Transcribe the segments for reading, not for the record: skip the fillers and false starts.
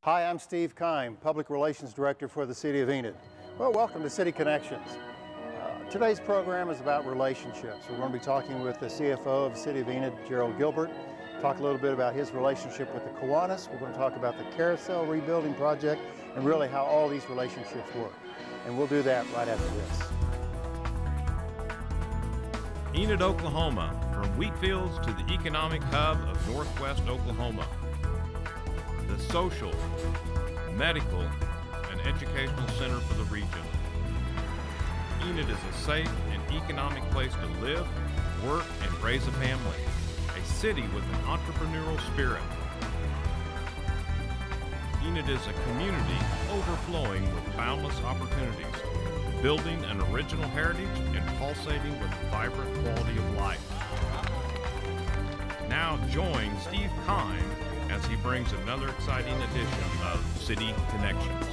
Hi, I'm Steve Kime, Public Relations Director for the City of Enid. Well, welcome to City Connections. Today's program is about relationships. We're going to be talking with the CFO of the City of Enid, Gerald Gilbert, talk a little bit about his relationship with the Kiwanis. We're going to talk about the Carousel rebuilding project and really how all these relationships work. And we'll do that right after this. Enid, Oklahoma, from wheat fields to the economic hub of northwest Oklahoma. The social, medical, and educational center for the region. Enid is a safe and economic place to live, work, and raise a family. A city with an entrepreneurial spirit. Enid is a community overflowing with boundless opportunities, building an original heritage and pulsating with vibrant quality of life. Now join Steve Kime as he brings another exciting edition of City Connections.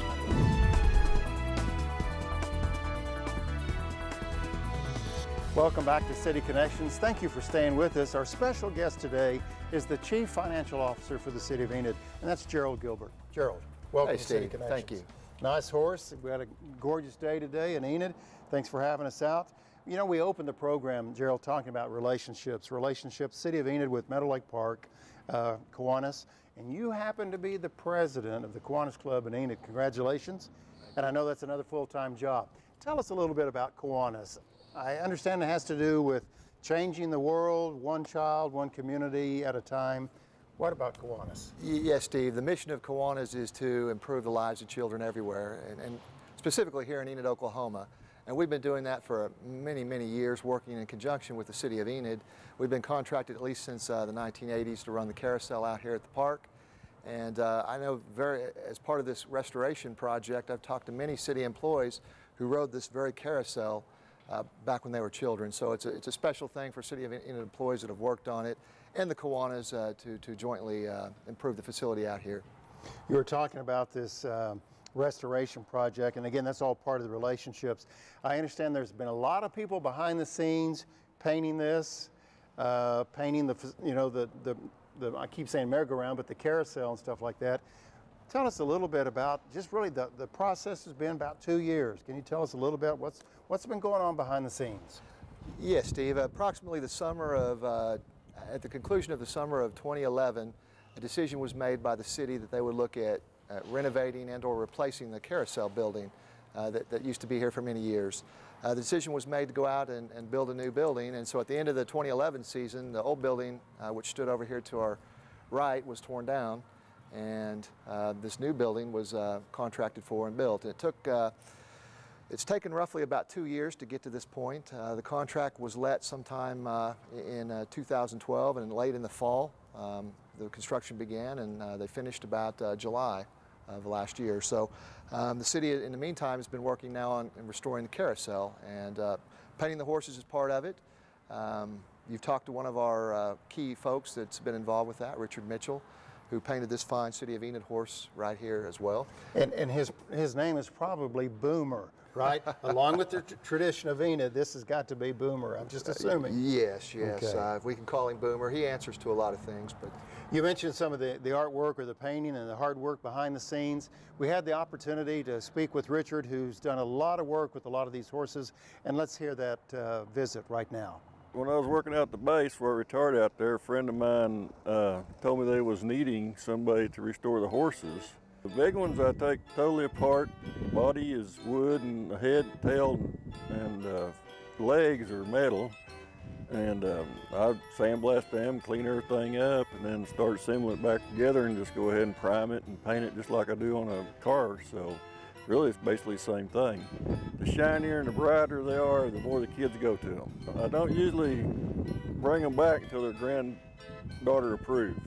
Welcome back to City Connections. Thank you for staying with us. Our special guest today is the Chief Financial Officer for the City of Enid, and that's Gerald Gilbert. Gerald, welcome to City Connections. Thank you. Nice horse. We had a gorgeous day today in Enid. Thanks for having us out. You know, we opened the program, Gerald, talking about relationships, City of Enid with Meadow Lake Park, Kiwanis, and you happen to be the president of the Kiwanis Club in Enid. Congratulations. And I know that's another full-time job. Tell us a little bit about Kiwanis. I understand it has to do with changing the world, one child, one community at a time. What about Kiwanis? Yes, Steve. The mission of Kiwanis is to improve the lives of children everywhere, and specifically here in Enid, Oklahoma. And we've been doing that for many, many years, working in conjunction with the City of Enid. We've been contracted at least since the 1980s to run the Carousel out here at the park. And I know as part of this restoration project, I've talked to many city employees who rode this very carousel back when they were children. So it's a special thing for City of Enid employees that have worked on it and the Kiwanis to jointly improve the facility out here. You were talking about this restoration project, and again, that's all part of the relationships. I understand there's been a lot of people behind the scenes painting this, painting the I keep saying merry-go-round, but the carousel and stuff like that. Tell us a little bit about just really the process has been about 2 years. Can you tell us a little bit what's been going on behind the scenes? Yes, Steve. Approximately the summer of, at the conclusion of the summer of 2011, a decision was made by the city that they would look at renovating and or replacing the Carousel building that used to be here for many years. The decision was made to go out and build a new building, and so at the end of the 2011 season, the old building, which stood over here to our right, was torn down, and this new building was contracted for and built. And it's taken roughly about 2 years to get to this point. The contract was let sometime in 2012, and late in the fall the construction began, and they finished about July of last year. So the city in the meantime has been working now on restoring the carousel, and painting the horses is part of it. You've talked to one of our key folks that's been involved with that, Richard Mitchell, who painted this fine City of Enid horse right here as well. And his name is probably Boomer, right? Along with the tradition of Enid, this has got to be Boomer, I'm just assuming. Yes. Okay. We can call him Boomer. He answers to a lot of things. But you mentioned some of the artwork or the painting and the hard work behind the scenes. We had the opportunity to speak with Richard, who's done a lot of work with a lot of these horses, and let's hear that visit right now. When I was working out the base for a retired out there, a friend of mine told me they was needing somebody to restore the horses. The big ones I take totally apart. The body is wood, and the head, tail, and legs are metal. And I sandblast them, clean everything up, and then start assembling it back together and just go ahead and prime it and paint it just like I do on a car. So really it's basically the same thing. The shinier and the brighter they are, the more the kids go to them. I don't usually bring them back until their granddaughter approved.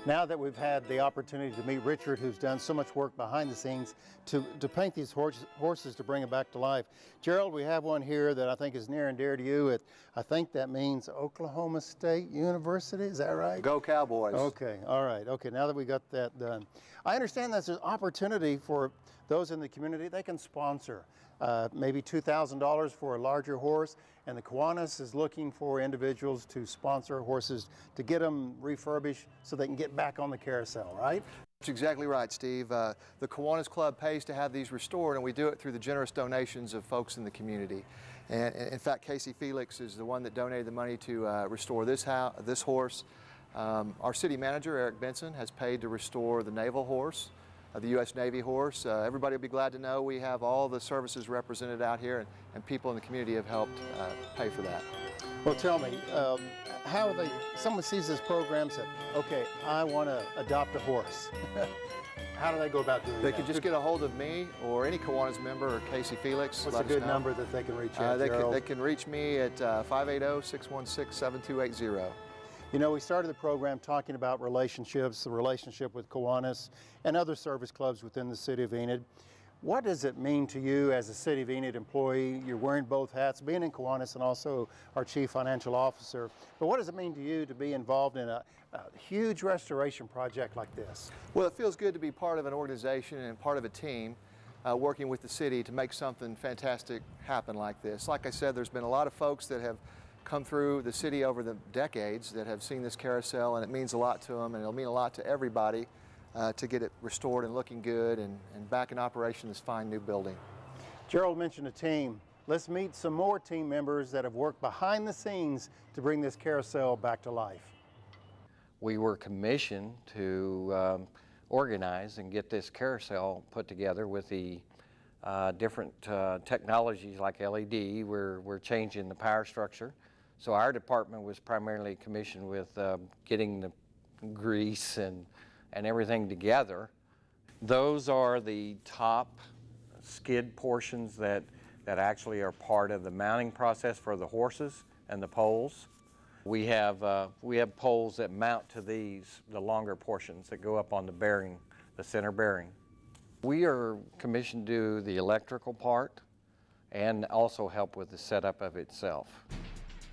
Now that we've had the opportunity to meet Richard, who's done so much work behind the scenes to paint these horses to bring them back to life. Gerald, we have one here that I think is near and dear to you. I think that means Oklahoma State University, is that right? Go Cowboys. Okay, all right, okay, now that we got that done. I understand that's an opportunity for those in the community. They can sponsor maybe $2,000 for a larger horse, and the Kiwanis is looking for individuals to sponsor horses to get them refurbished so they can get back on the carousel, right? That's exactly right, Steve. The Kiwanis Club pays to have these restored, and we do it through the generous donations of folks in the community. And in fact, Casey Felix is the one that donated the money to restore this horse. Our city manager, Eric Benson, has paid to restore the naval horse, the U.S. Navy horse. Everybody will be glad to know we have all the services represented out here, and people in the community have helped pay for that. Well, tell me, how someone sees this program and said, okay, I want to adopt a horse. How do they go about doing that? They can just get a hold of me or any Kiwanis member or Casey Felix. What's a good number that they can reach out? They can reach me at 580-616-7280. You know, we started the program talking about relationships, the relationship with Kiwanis and other service clubs within the city of Enid. What does it mean to you as a City of Enid employee? You're wearing both hats, being in Kiwanis and also our Chief Financial Officer. But what does it mean to you to be involved in a huge restoration project like this? Well, it feels good to be part of an organization and part of a team working with the city to make something fantastic happen like this. Like I said, there's been a lot of folks that have come through the city over the decades that have seen this carousel, and it means a lot to them, and it'll mean a lot to everybody to get it restored and looking good and back in operation, this fine new building. Gerald mentioned a team. Let's meet some more team members that have worked behind the scenes to bring this carousel back to life. We were commissioned to organize and get this carousel put together with the different technologies like LED. We're changing the power structure. So our department was primarily commissioned with getting the grease and everything together. Those are the top skid portions that actually are part of the mounting process for the horses and the poles. We have poles that mount to these, the longer portions that go up on the bearing, the center bearing. We are commissioned to do the electrical part and also help with the setup of itself.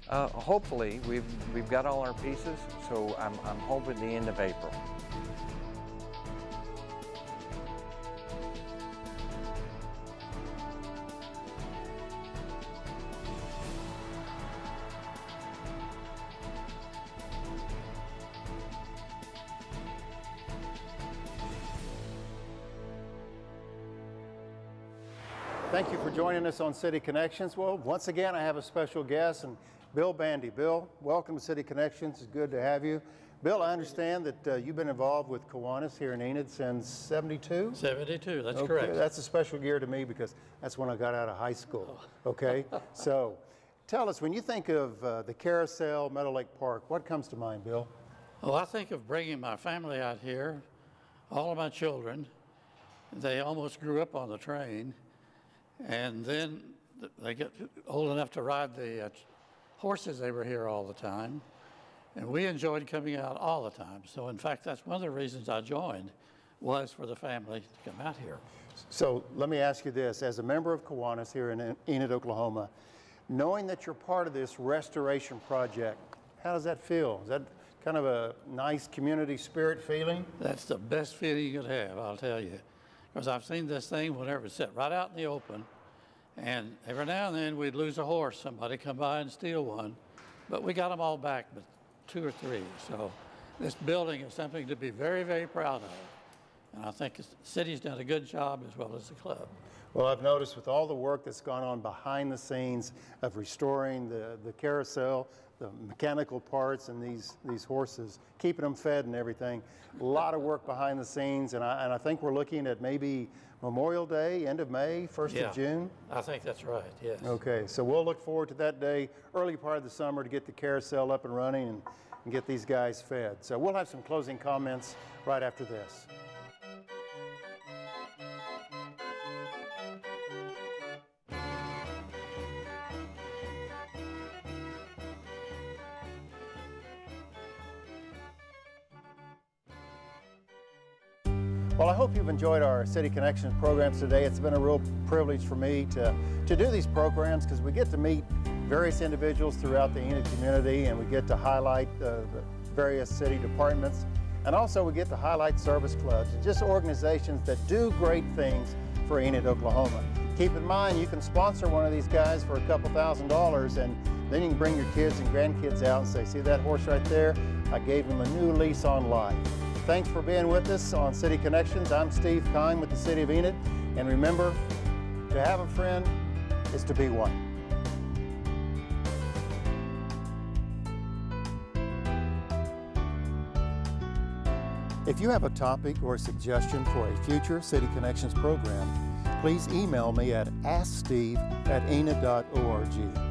Hopefully, we've got all our pieces, so I'm hoping the end of April. Thank you for joining us on City Connections. Well, once again, I have a special guest, and Bill Bandy. Bill, welcome to City Connections. It's good to have you. Bill, I understand that you've been involved with Kiwanis here in Enid since '72? 72, that's okay, correct. That's a special year to me because that's when I got out of high school, okay? So tell us, when you think of the Carousel, Meadow Lake Park, what comes to mind, Bill? Well, I think of bringing my family out here, all of my children. They almost grew up on the train, and then they get old enough to ride the horses. They were here all the time, and we enjoyed coming out all the time. So in fact, that's one of the reasons I joined, was for the family to come out here. So let me ask you this, as a member of Kiwanis here in Enid, Oklahoma, knowing that you're part of this restoration project, how does that feel? Is that kind of a nice community spirit feeling? That's the best feeling you could have, I'll tell you. Because I've seen this thing whenever it's set right out in the open, and every now and then we'd lose a horse. Somebody come by and steal one, but we got them all back, but 2 or 3. So this building is something to be very, very proud of. And I think the city's done a good job as well as the club. Well, I've noticed with all the work that's gone on behind the scenes of restoring the carousel, the mechanical parts and these horses, keeping them fed and everything, a lot of work behind the scenes, and I think we're looking at maybe Memorial Day, end of May, 1st of June? I think that's right, yes. Okay, so we'll look forward to that day, early part of the summer, to get the carousel up and running and get these guys fed. So we'll have some closing comments right after this. Well, I hope you've enjoyed our City Connections programs today. It's been a real privilege for me to do these programs because we get to meet various individuals throughout the Enid community, and we get to highlight the various city departments, and also we get to highlight service clubs and just organizations that do great things for Enid, Oklahoma. Keep in mind, you can sponsor one of these guys for a couple $1,000s, and then you can bring your kids and grandkids out and say, see that horse right there? I gave him a new lease on life. Thanks for being with us on City Connections. I'm Steve Kine with the City of Enid, and remember, to have a friend is to be one. If you have a topic or a suggestion for a future City Connections program, please email me at asksteve@enid.org.